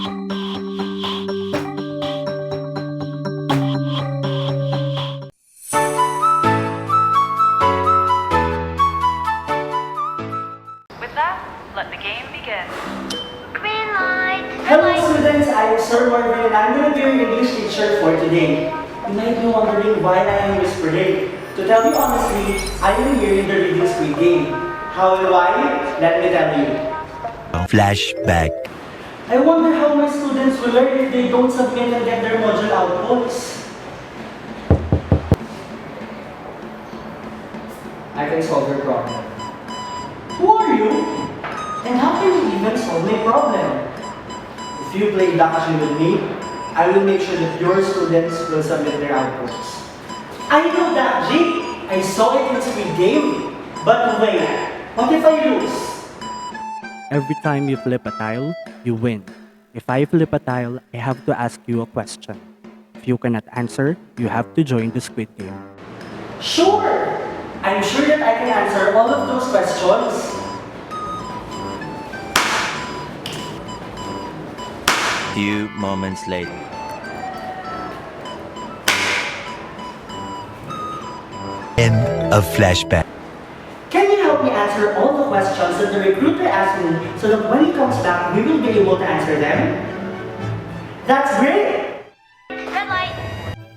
With that, let the game begin. Green light. Hello students, I am Sir Marvin and I'm going to be your English teacher for today. You might be wondering why I am whispering. To tell you honestly, I am here in the reading speed game. How and why? Let me tell you. Flashback. I wonder how my students will learn if they don't submit and get their module outputs. I can solve your problem. Who are you? And how can you even solve my problem? If you play Dakashi with me, I will make sure that your students will submit their outputs. I know that, Jake. I saw it in Squid Game. But wait, what if I lose? Every time you flip a tile, you win. If I flip a tile, I have to ask you a question. If you cannot answer, you have to join the Squid Game. Sure! I'm sure that I can answer all of those questions. Few moments later. End of flashback. Can you help me answer all the questions that the recruiter asked me so that when he comes back, we will be able to answer them? That's great! Red light.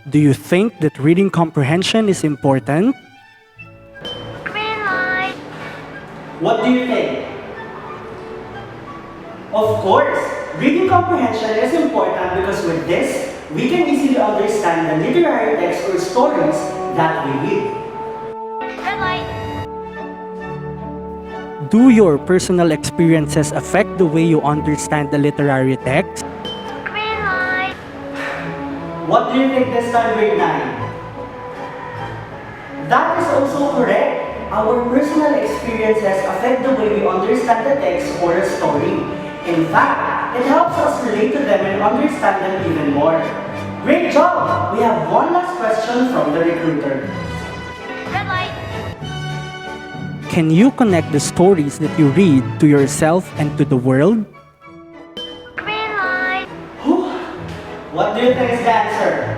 Do you think that reading comprehension is important? Green light. What do you think? Of course, reading comprehension is important because with this, we can easily understand the literary text or stories that we read. Red light. Do your personal experiences affect the way you understand the literary text? Green light. What do you think this time, grade 9? That is also correct. Our personal experiences affect the way we understand the text or a story. In fact, it helps us relate to them and understand them even more. Great job! We have one last question from the recruiter. Red light. Can you connect the stories that you read to yourself and to the world? Green light. Whew. What do you think is the answer?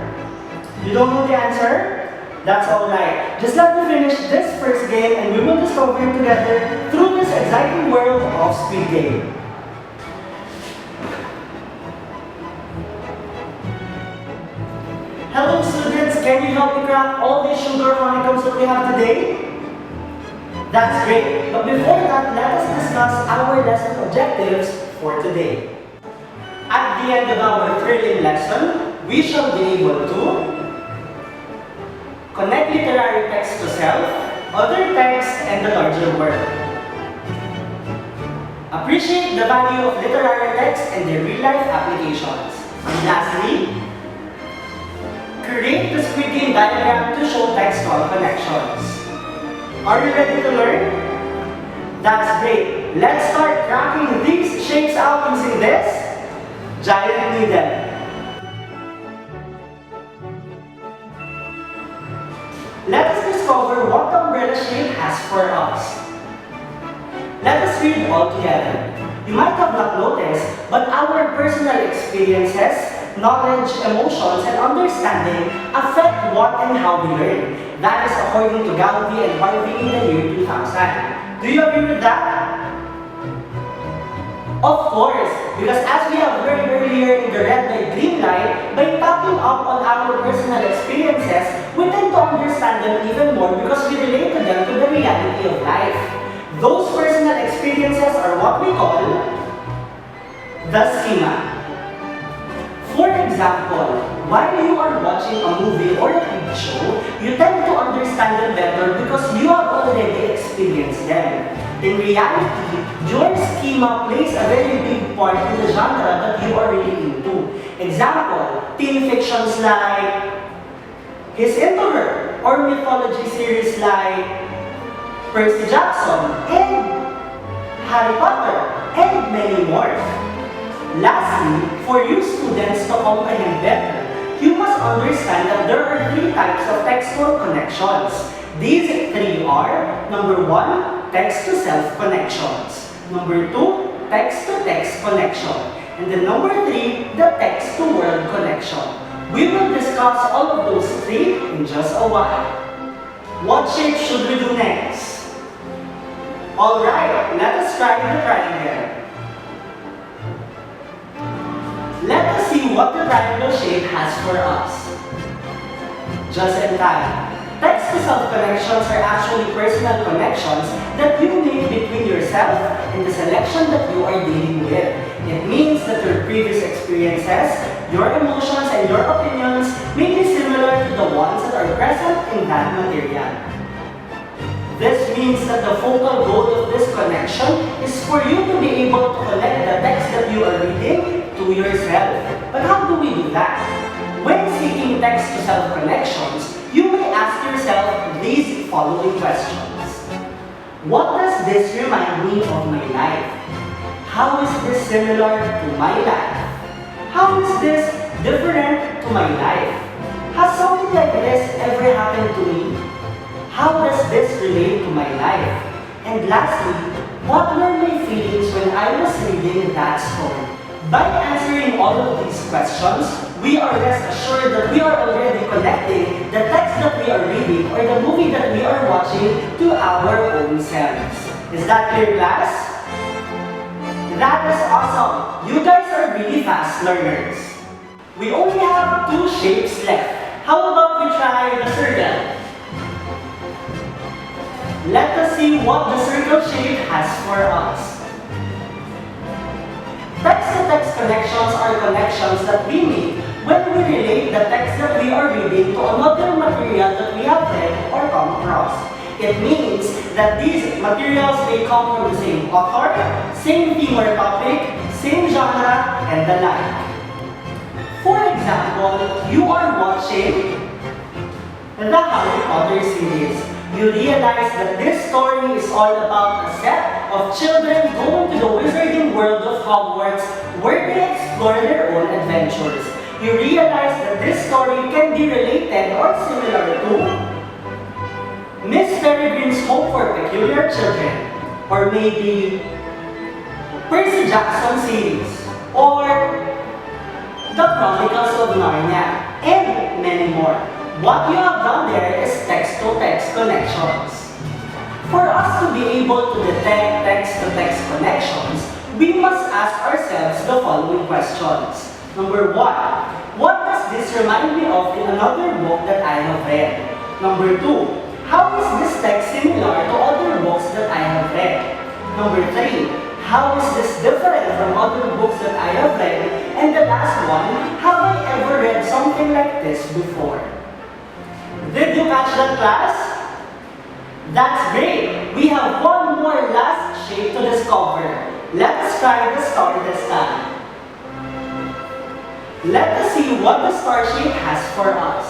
You don't know the answer? That's alright. Just let me finish this first game and we will discover it together through this exciting world of Speed Game. Hello students, can you help me crack all these sugar honeycombs that we have today? That's great, but before that, let us discuss our lesson objectives for today. At the end of our thrilling lesson, we shall be able to connect literary text to self, other text, and the larger world. Appreciate the value of literary text and their real-life applications. And lastly, create the Squid Game diagram to show textual connections. Are you ready to learn? That's great. Let's start cracking these shapes out using this giant needle. Let us discover what the umbrella shape has for us. Let us read all together. You might have not noticed, but our personal experiences, knowledge, emotions, and understanding affect what and how we learn. That is according to Galvey and Harvey in the year 2000. Do you agree with that? Of course, because as we have learned earlier in the red light, green light, by tapping up on our personal experiences, we tend to understand them even more because we relate to them to the reality of life. Those personal experiences are what we call the schema. For example, while you are watching a movie or a TV show, you tend to understand them better because you have already experienced them. In reality, your schema plays a very big part in the genre that you are really into. Example, teen fictions like His Into Her, or mythology series like Percy Jackson, and Harry Potter, and many more. Lastly, for you students to comprehend better, you must understand that there are three types of textual connections. These three are, number 1, text-to-self connections. Number 2, text-to-text connection. And then number 3, the text-to-world connection. We will discuss all of those 3 in just a while. What shape should we do next? Alright, let us try the triangle. Let us see what the triangle shape has for us. Just in time. Text-to-self connections are actually personal connections that you make between yourself and the selection that you are dealing with. It means that your previous experiences, your emotions, and your opinions may be similar to the ones that are present in that material. This means that the focal goal of this connection is for you to be able to connect the text that you are reading to yourself. But how do we do that? When seeking text-to-self connections, you may ask yourself these following questions. What does this remind me of my life? How is this similar to my life? How is this different to my life? Has something like this ever happened to me? How does this relate to my life? And lastly, what were my feelings when I was reading that story? By answering all of these questions, we are rest assured that we are already connecting the text that we are reading or the movie that we are watching to our own selves. Is that clear, class? That is awesome! You guys are really fast learners. We only have 2 shapes left. How about we try the circle? Let us see what the circle shape has for us. Text-to-text connections are connections that we make when we relate the text that we are reading to another material that we have read or come across. It means that these materials may come from the same author, same theme or topic, same genre, and the like. For example, you are watching the Harry Potter series. You realize that this story is all about a set of children going to the wizarding world of Hogwarts where they explore their own adventures. You realize that this story can be related or similar to Miss Peregrine's Home for Peculiar Children, or maybe Percy Jackson series, or The Chronicles of Narnia, and many more. What you have done there is text-to-text connections. For us to be able to detect text-to-text connections, we must ask ourselves the following questions. Number 1, what does this remind me of in another book that I have read? Number 2, how is this text similar to other books that I have read? Number 3, how is this different from other books that I have read? And the last one, have I ever read something like this before? Did you catch that, class? That's great! We have one more last shape to discover. Let us try the star this time. Let us see what the star shape has for us.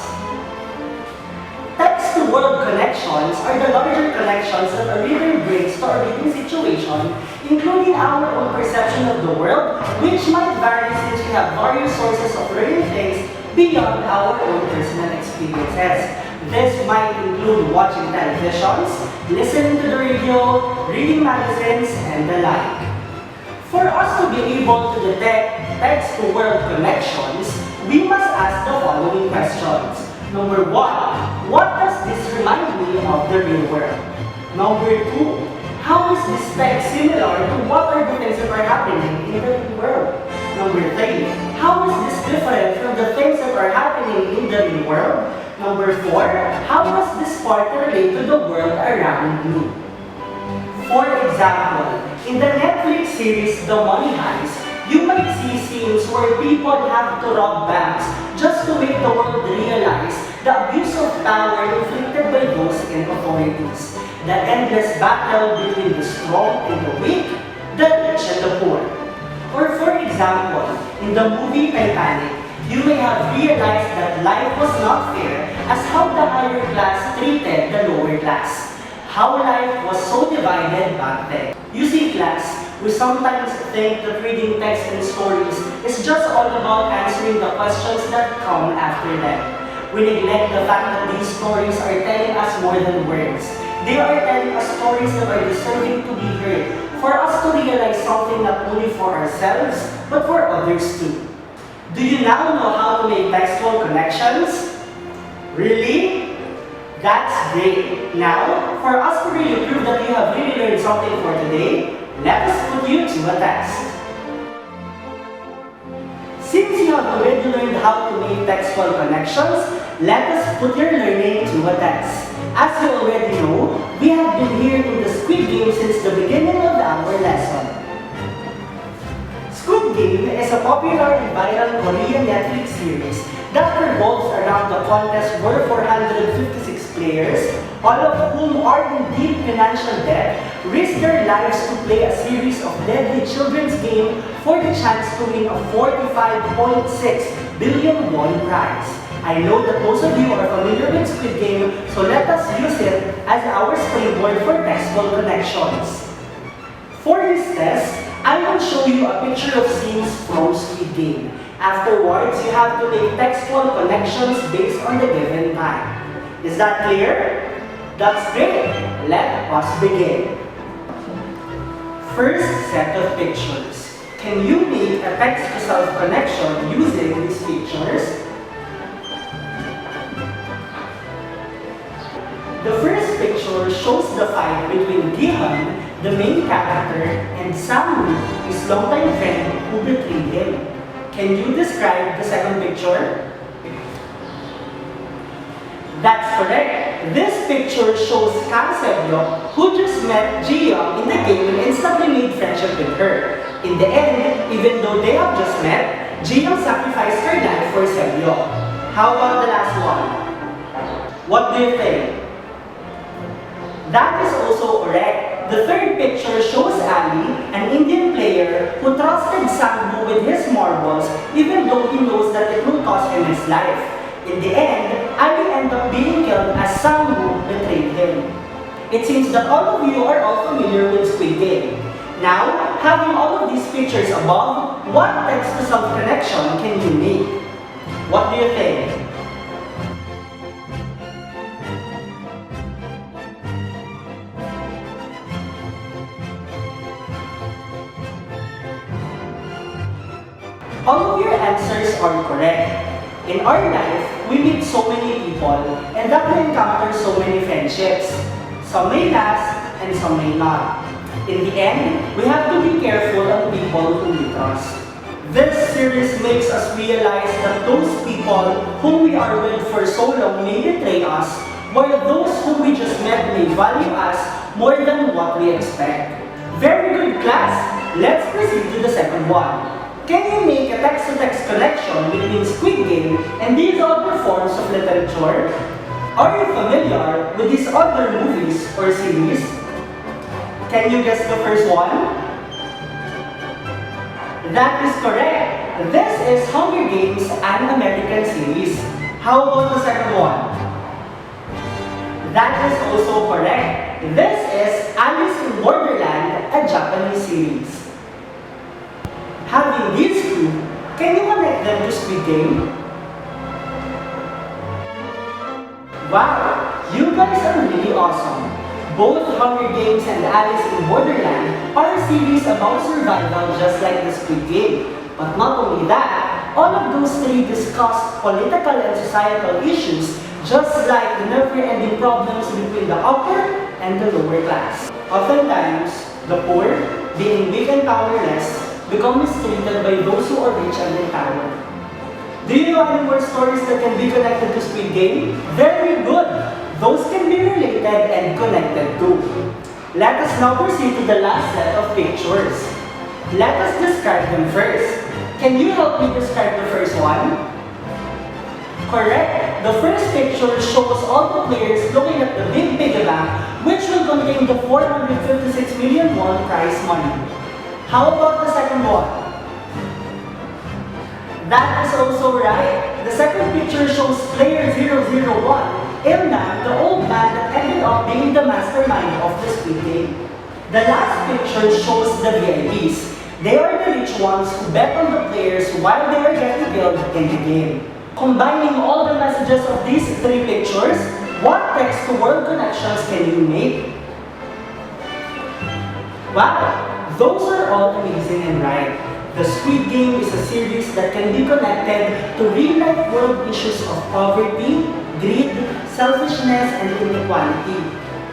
Text-to-world connections are the larger connections that a reader brings to a reading situation, including our own perception of the world, which might vary since we have various sources of learning things beyond our own personal experiences. This might include watching televisions, listening to the radio, reading magazines, and the like. For us to be able to detect text-to-world connections, we must ask the following questions. Number 1, what does this remind me of the real world? Number 2, how is this text similar to what are the things that are happening in the real world? Number 3, how is this different from the things that are happening in the real world? Number 4, how does this part relate to the world around you? For example, in the Netflix series The Money Heist, you might see scenes where people have to rob banks just to make the world realize the abuse of power inflicted by those in authorities, the endless battle between the strong and the weak, the rich and the poor. Or for example, in the movie Titanic, you may have realized that life was not fair as how the higher class treated the lower class. How life was so divided back then. You see, class, we sometimes think that reading text and stories is just all about answering the questions that come after them. We neglect the fact that these stories are telling us more than words. They are telling us stories that are deserving to be heard for us to realize something not only for ourselves, but for others too. Do you now know how to make textual connections? Really? That's great. Now, for us to really prove that you have really learned something for today, let us put you to a test. Since you have already learned how to make textual connections, let us put your learning to a test. As you already know, we have been here in the Squid Game since the beginning of our lesson. Squid Game is a popular and viral Korean Netflix series that revolves around the contest where 456 players, all of whom are in deep financial debt, risk their lives to play a series of deadly children's games for the chance to win a 45.6 billion won prize. I know that most of you are familiar with Squid Game, so let us use it as our springboard for textual connections. For this test, I will show you a picture of scenes from Squid Game. Afterwards, you have to make textual connections based on the given time. Is that clear? That's great! Let us begin. First set of pictures. Can you make a text-to-self connection using these pictures? The first picture shows the fight between Gihan, the main character, and Sang-woo, his longtime friend who betrayed him. Can you describe the second picture? That's correct. This picture shows Kang Se-byuk, who just met Ji-young in the game and instantly made friendship with her. In the end, even though they have just met, Ji-young sacrificed her life for Se-byuk. How about the last one? What do you think? That is also correct. The third picture shows Ali, an Indian player who trusted Sang-woo with his marbles even though he knows that it will cost him his life. In the end, Ali ended up being killed as Sang-woo betrayed him. It seems that all of you are all familiar with Squid Game. Now, having all of these pictures above, what text-to-self connection can you make? What do you think? All of your answers are correct. In our life, we meet so many people and that we encounter so many friendships. Some may last and some may not. In the end, we have to be careful on people whom we trust. This series makes us realize that those people whom we are with for so long may betray us, while those whom we just met may value us more than what we expect. Very good, class! Let's proceed to the second one. Can you make a text-to-text connection between Squid Game and these other forms of literature? Are you familiar with these other movies or series? Can you guess the first one? That is correct. This is Hunger Games, an American series. How about the second one? That is also correct. This is Alice in Borderland, a Japanese series. Having these two, can you connect them to Squid Game? Wow, you guys are really awesome. Both Hunger Games and Alice in Borderland are a series about survival just like the Squid Game. But not only that, all of those three discuss political and societal issues just like the never-ending problems between the upper and the lower class. Oftentimes, the poor, being weak and powerless, become mistreated by those who are rich and empowered. Do you know any more stories that can be connected to Squid Game? Very good! Those can be related and connected too. Let us now proceed to the last set of pictures. Let us describe them first. Can you help me describe the first one? Correct! The first picture shows all the players looking at the big piggy bank, which will contain the 456 million won prize money. How about the second one? That is also right. The second picture shows player 001, Ilnam, the old man that ended up being the mastermind of the Squid Game. The last picture shows the VIPs. They are the rich ones who bet on the players while they are getting killed in the game. Combining all the messages of these three pictures, what text-to-word connections can you make? Wow, those are all amazing and right. The Squid Game is a series that can be connected to real-life world issues of poverty, greed, selfishness, and inequality.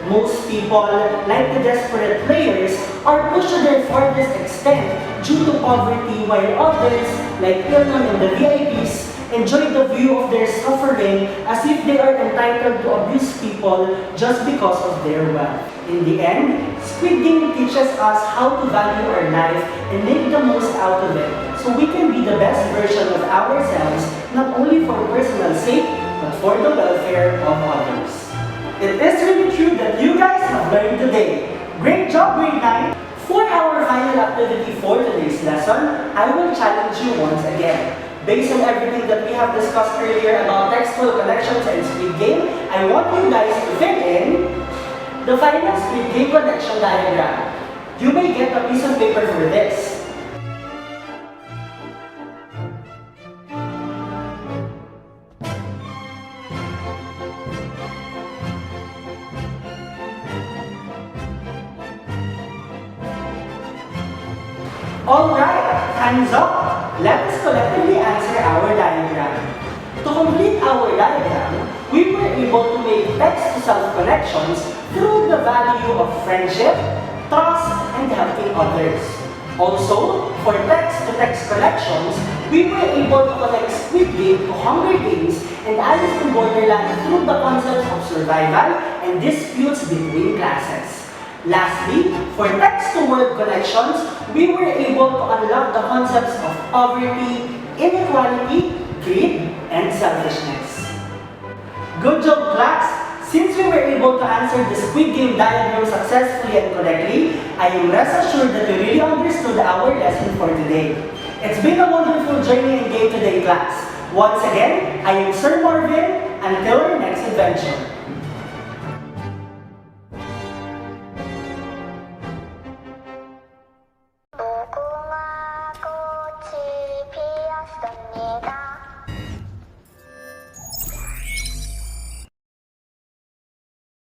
Most people, like the desperate players, are pushed to their farthest extent due to poverty, while others, like Ilnam and the VIPs, enjoy the view of their suffering as if they are entitled to abuse people just because of their wealth. In the end, Squid Game teaches us how to value our life and make the most out of it so we can be the best version of ourselves, not only for personal sake, but for the welfare of others. It is really true that you guys have learned today. Great job, grade 9! For our final activity for today's lesson, I will challenge you once again. Based on everything that we have discussed earlier about textual connections and Squid Game, I want you guys to fill in the final Squid Game connection diagram. You may get a piece of paper for this. Alright, hands up! Let us collectively answer our diagram. To complete our diagram, we were able to make text-to-self connections through the value of friendship, trust, and helping others. Also, for text-to-text connections, we were able to connect Squid Game to Hunger Games and Alice in Borderland through the concepts of survival and disputes between classes. Lastly, for text-to-word connections, we were able to unlock the concepts of poverty, inequality, greed, and selfishness. Good job, class! Since we were able to answer the Squid Game diagram successfully and correctly, I am rest assured that you really understood our lesson for today. It's been a wonderful journey and game today, class. Once again, I am Sir Marvin. Until our next adventure.